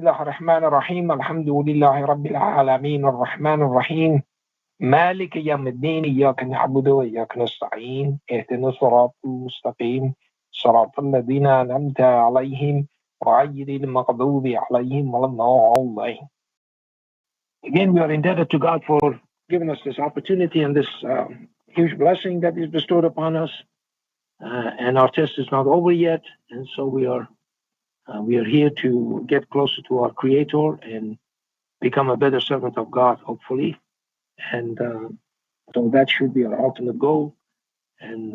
الله الرحمن الرحيم الحمد لله رب العالمين الرحمن الرحيم مالك يوم الدين إياك نعبد وإياك نستعين اهدنا الصراط المستقيم صراط الذين أنعمت عليهم غير المغضوب عليهم ولا الضالين. Again, we are indebted to God for giving us this opportunity and this huge blessing that is bestowed upon us. And our test is not over yet, and so we are here to get closer to our Creator and become a better servant of God, hopefully. And so that should be our ultimate goal. And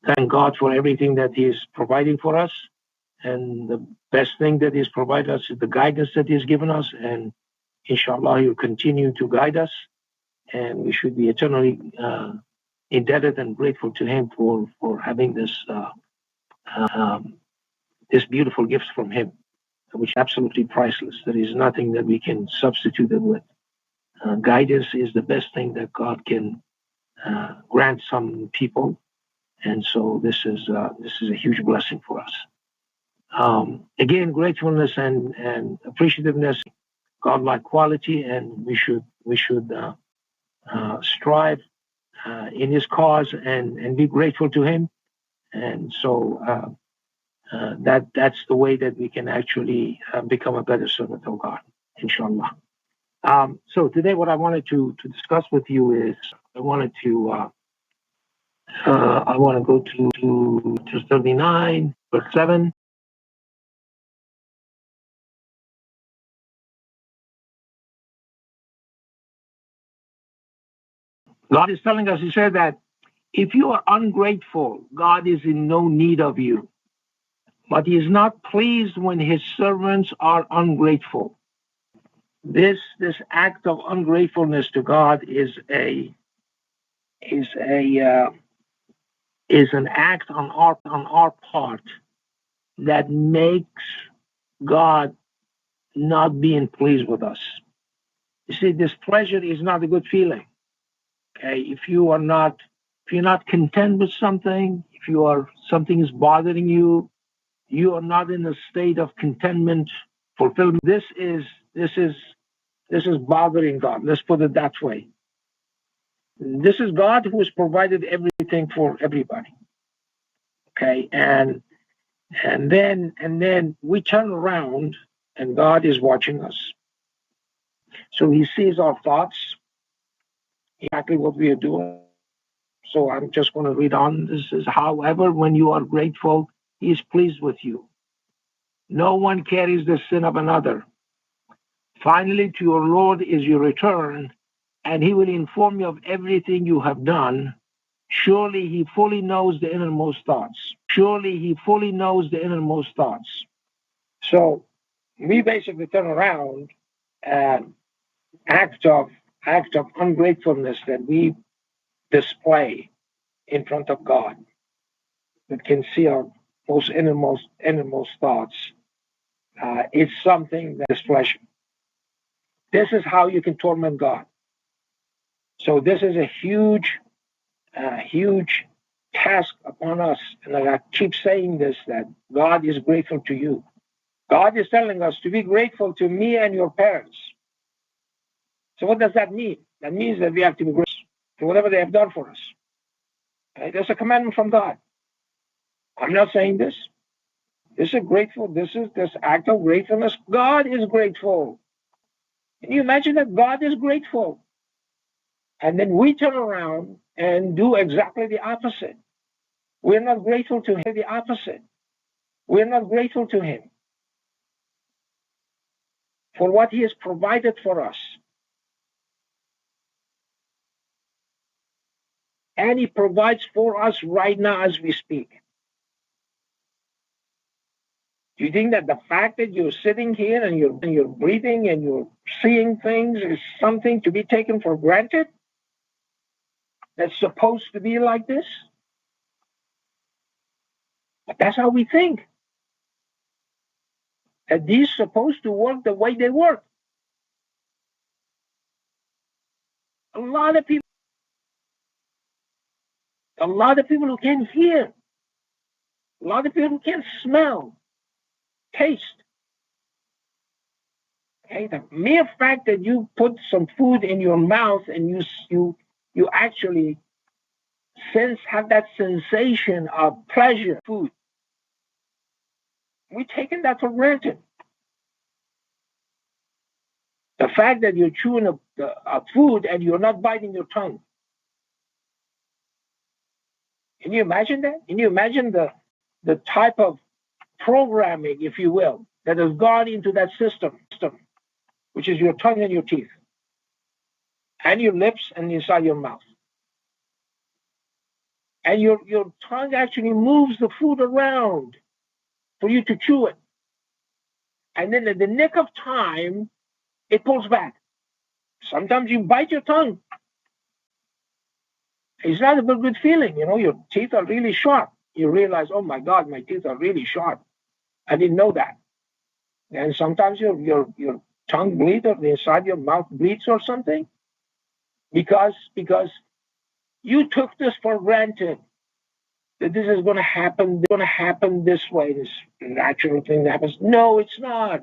thank God for everything that He is providing for us. And the best thing that He has provided us is the guidance that He has given us. And inshallah, He will continue to guide us. And we should be eternally indebted and grateful to Him for having this beautiful gift from Him, which is absolutely priceless. There is nothing that we can substitute it with. Guidance is the best thing that God can grant some people, and so this is a huge blessing for us. Again, gratefulness and appreciativeness, God-like quality, and we should strive in His cause and be grateful to Him, and so that's the way that we can actually become a better servant of God, inshallah. So today, what I wanted to discuss with you is I want to go to 39 verse 7. God is telling us, He said that if you are ungrateful, God is in no need of you, but He is not pleased when His servants are ungrateful. This act of ungratefulness to God is an act on our part that makes God not being pleased with us. You see, displeasure is not a good feeling. Okay, if you're not content with something, something is bothering you, you are not in a state of contentment, fulfillment. This is bothering God. Let's put it that way. This is God who has provided everything for everybody. Okay, and then we turn around and God is watching us. So He sees our thoughts, exactly what we are doing. So I'm just going to read on. This is, however, when you are grateful, He is pleased with you. No one carries the sin of another. Finally, to your Lord is your return, and He will inform you of everything you have done. Surely He fully knows the innermost thoughts. Surely He fully knows the innermost thoughts. So we basically turn around and act of ungratefulness that we display in front of God, that can see our most innermost thoughts. It's something that is pleasure. This is how you can torment God. So this is a huge task upon us. And I keep saying this, that God is grateful to you. God is telling us to be grateful to me and your parents. So what does that mean? That means that we have to be grateful for whatever they have done for us. Okay? There's a commandment from God. I'm not saying this. This is this act of gratefulness. God is grateful. Can you imagine that God is grateful? And then we turn around and do exactly the opposite. We're not grateful to Him. The opposite. We're not grateful to Him for what He has provided for us. And He provides for us right now as we speak. Do you think that the fact that you're sitting here and you're breathing and you're seeing things is something to be taken for granted? That's supposed to be like this? But that's how we think. That these are supposed to work the way they work. A lot of people who can't hear, a lot of people who can't smell, taste, Okay, the mere fact that you put some food in your mouth and you actually have that sensation of pleasure, food. We've taken that for granted. The fact that you're chewing a food and you're not biting your tongue. Can you imagine that? Can you imagine the type of programming, if you will, that has gone into that system, which is your tongue and your teeth, and your lips and inside your mouth. And your tongue actually moves the food around for you to chew it. And then at the nick of time, it pulls back. Sometimes you bite your tongue. It's not a good feeling. You know, your teeth are really sharp. You realize, oh my God, my teeth are really sharp. I didn't know that. And sometimes your tongue bleeds or the inside your mouth bleeds or something because you took this for granted that this is going to happen this way, this natural thing that happens. No, it's not.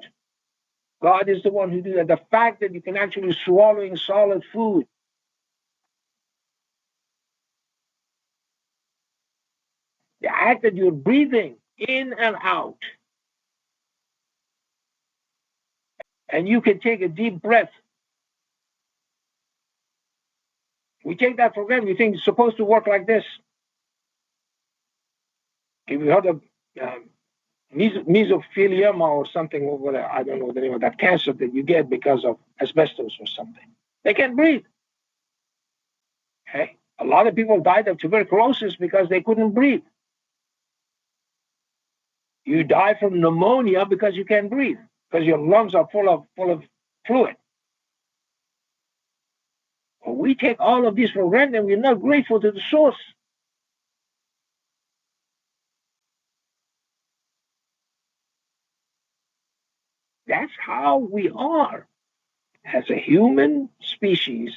God is the one who did that. The fact that you can actually swallowing solid food, the act that you're breathing in and out, and you can take a deep breath. We take that for granted. We think it's supposed to work like this. If you heard of mesothelioma or something, or whatever, I don't know the name of that cancer that you get because of asbestos or something. They can't breathe. Okay? A lot of people died of tuberculosis because they couldn't breathe. You die from pneumonia because you can't breathe, because your lungs are full of fluid. Well, we take all of this for granted and we're not grateful to the source. That's how we are as a human species.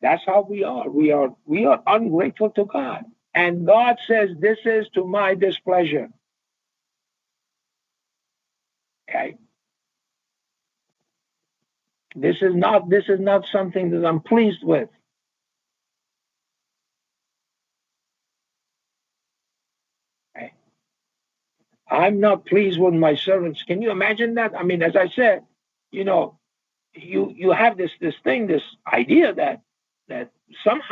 That's how we are. We are ungrateful to God. And God says, this is to my displeasure. Okay. This is not something that I'm pleased with. Okay. I'm not pleased with my servants. Can you imagine that? I mean, as I said, you know, you have this thing, this idea that somehow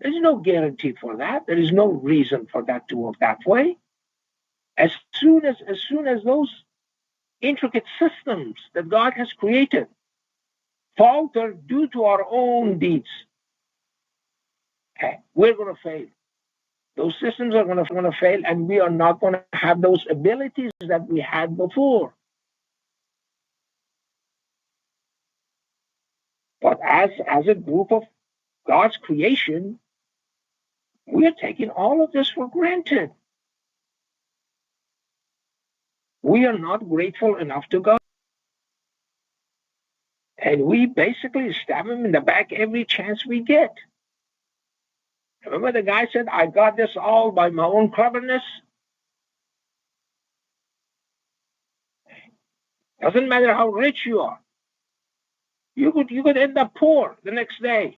there's no guarantee for that. There is no reason for that to work that way. As soon as those intricate systems that God has created falter due to our own deeds, okay, we're going to fail. Those systems are going to fail, and we are not going to have those abilities that we had before. But as a group of God's creation, we are taking all of this for granted. We are not grateful enough to God. And we basically stab him in the back every chance we get. Remember the guy said, I got this all by my own cleverness? Doesn't matter how rich you are. You could end up poor the next day.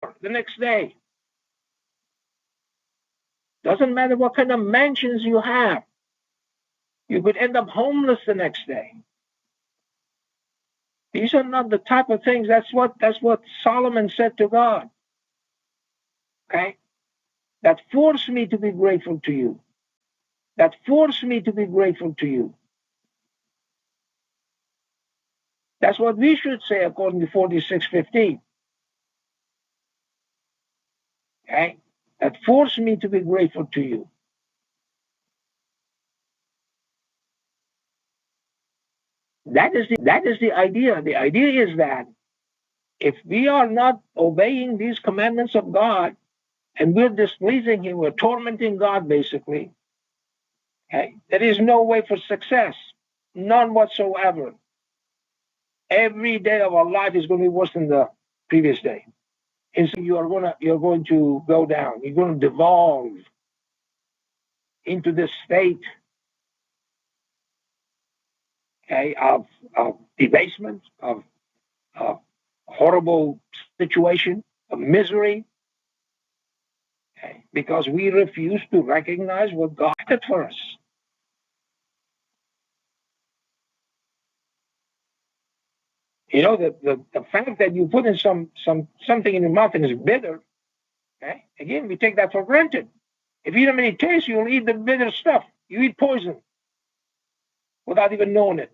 Doesn't matter what kind of mansions you have. You could end up homeless the next day. These are not the type of things. That's what Solomon said to God. Okay? That forced me to be grateful to you. That forced me to be grateful to you. That's what we should say according to 46:15. Okay? That forced me to be grateful to you. That is the idea. The idea is that if we are not obeying these commandments of God and we're displeasing Him, we're tormenting God basically, okay, there is no way for success. None whatsoever. Every day of our life is going to be worse than the previous day. And so you're going to go down. You're going to devolve into this state. okay, of debasement, of horrible situation, of misery, okay, because we refuse to recognize what God did for us. You know, the fact that you put in something in your mouth and it's bitter, okay, again, we take that for granted. If you don't have any taste, you'll eat the bitter stuff. You eat poison without even knowing it.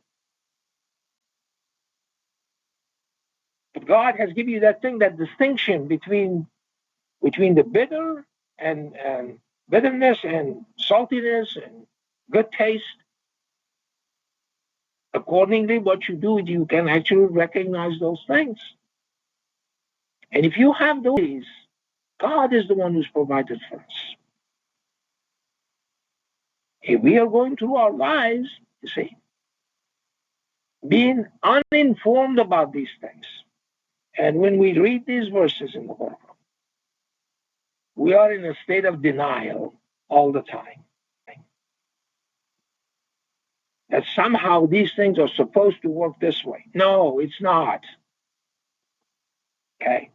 But God has given you that thing, that distinction between the bitter and bitterness and saltiness and good taste. Accordingly, what you do, you can actually recognize those things. And if you have those, God is the one who's provided for us. If we are going through our lives, you see, being uninformed about these things, and when we read these verses in the Bible, we are in a state of denial all the time. That somehow these things are supposed to work this way. No, it's not. Okay?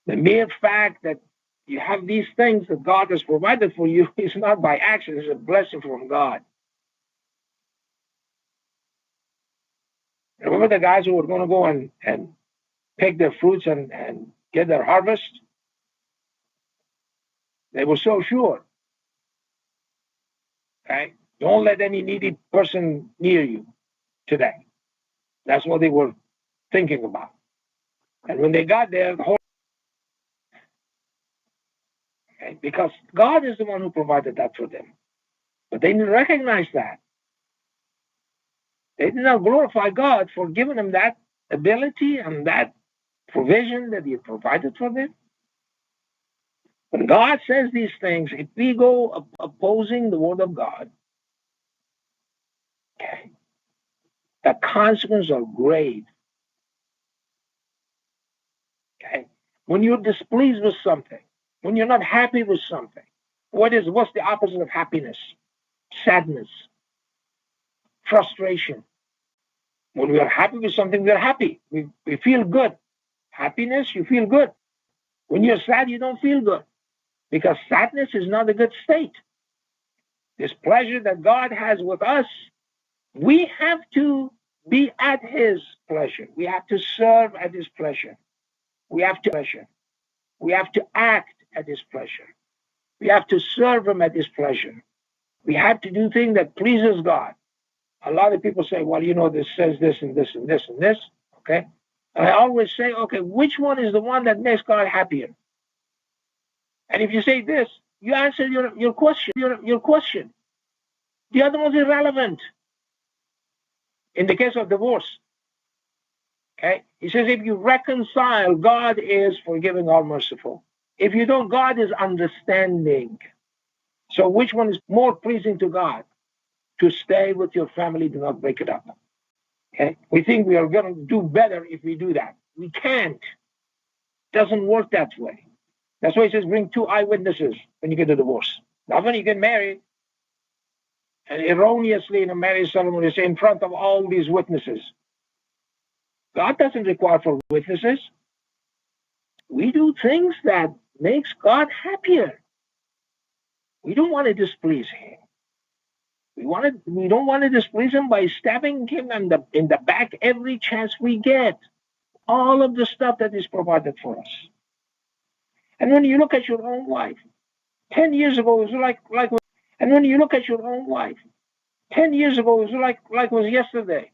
The mere fact that you have these things that God has provided for you is not by accident, it's a blessing from God. Remember the guys who were going to go and pick their fruits and get their harvest? They were so sure. Okay? Don't let any needy person near you today. That's what they were thinking about. And when they got there, okay, because God is the one who provided that for them. But they didn't recognize that. They did not glorify God for giving them that ability and that provision that He had provided for them. When God says these things, if we go opposing the Word of God, okay, the consequences are grave. Okay, when you're displeased with something, when you're not happy with something, what's the opposite of happiness? Sadness, frustration. When we are happy with something, we are happy. We feel good. Happiness, you feel good. When you're sad, you don't feel good because sadness is not a good state. This pleasure that God has with us, we have to be at His pleasure. We have to serve at His pleasure. We have to act at His pleasure. We have to serve Him at His pleasure. We have to do things that pleases God. A lot of people say, well, you know, this says this and this and this and this. Okay. And I always say, okay, which one is the one that makes God happier? And if you say this, you answer your question. The other one's irrelevant. In the case of divorce, okay, he says if you reconcile, God is forgiving or merciful. If you don't, God is understanding. So which one is more pleasing to God? To stay with your family, do not break it up. Okay? We think we are going to do better if we do that. We can't. Doesn't work that way. That's why he says bring 2 eyewitnesses when you get a divorce. Not when you get married. And erroneously in a marriage ceremony, say in front of all these witnesses. God doesn't require for witnesses. We do things that makes God happier. We don't want to displease Him. We don't want to displease Him by stabbing Him in the back every chance we get. All of the stuff that is provided for us. And when you look at your own life, 10 years ago it was like and when you look at your own life, 10 years ago it was like it was yesterday.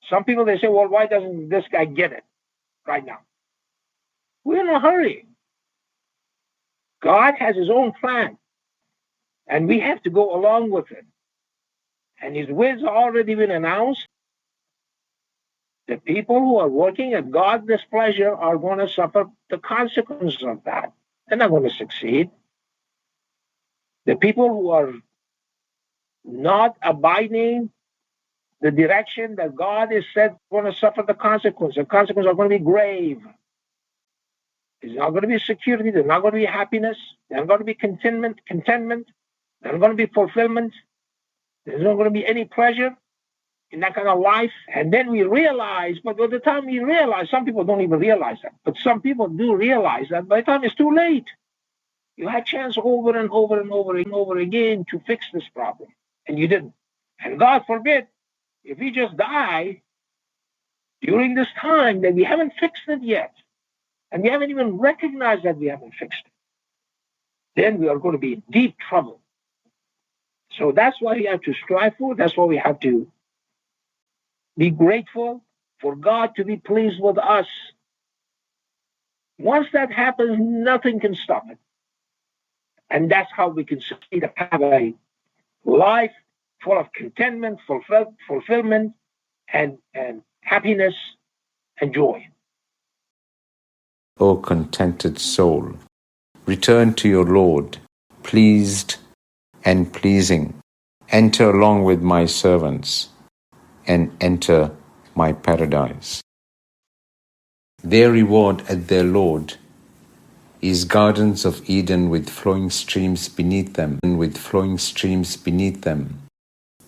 Some people they say, well, why doesn't this guy get it right now? We're in a hurry. God has His own plan, and we have to go along with it. And His will's already been announced. The people who are working at God's displeasure are going to suffer the consequences of that. They're not going to succeed. The people who are not abiding the direction that God has said are going to suffer the consequences. The consequences are going to be grave. There's not going to be security. There's not going to be happiness. There's not going to be contentment. There's not going to be fulfillment. There's not going to be any pleasure in that kind of life. And then we realize, but by the time we realize, some people don't even realize that, but some people do realize that by the time it's too late. You had chance over and over and over and over again to fix this problem, and you didn't. And God forbid, if we just die during this time that we haven't fixed it yet, and we haven't even recognized that we haven't fixed it, then we are going to be in deep trouble. So that's why we have to strive for. That's why we have to be grateful for God to be pleased with us. Once that happens, nothing can stop it. And that's how we can succeed and have a life full of contentment, fulfillment, and happiness and joy. O contented soul, return to your Lord, pleased and pleasing. Enter along with my servants, and enter my paradise. Their reward at their Lord is gardens of Eden with flowing streams beneath them,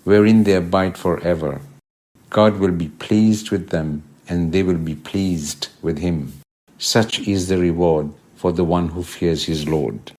wherein they abide forever. God will be pleased with them, and they will be pleased with him. Such is the reward for the one who fears his Lord.